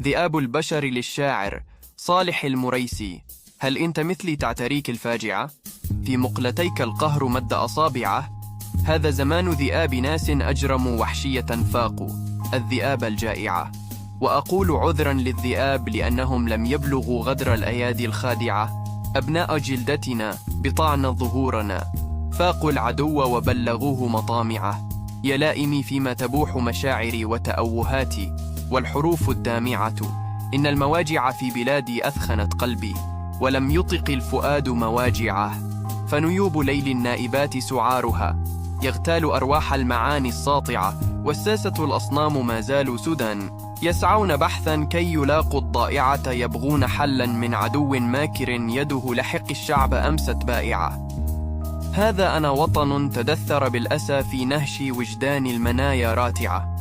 ذئاب البشر للشاعر صالح المريسي. هل أنت مثلي تعتريك الفاجعة؟ في مقلتيك القهر مد أصابعه. هذا زمان ذئاب ناس أجرموا وحشية فاقوا الذئاب الجائعة. وأقول عذرا للذئاب لأنهم لم يبلغوا غدر الأيادي الخادعة. أبناء جلدتنا بطعن ظهورنا فاقوا العدو وبلغوه مطامعه. يا لائمي فيما تبوح مشاعري وتأوهاتي والحروف الدامعة، إن المواجع في بلادي أثخنت قلبي ولم يطق الفؤاد مواجعه. فنيوب ليل النائبات سعارها يغتال أرواح المعاني الساطعة. والساسة الأصنام ما زالوا سدى يسعون بحثا كي يلاقوا الضائعة. يبغون حلا من عدو ماكر يده لحق الشعب أمست بائعة. هذا أنا وطن تدثر بالأسى في نهش وجدان المنايا راتعة.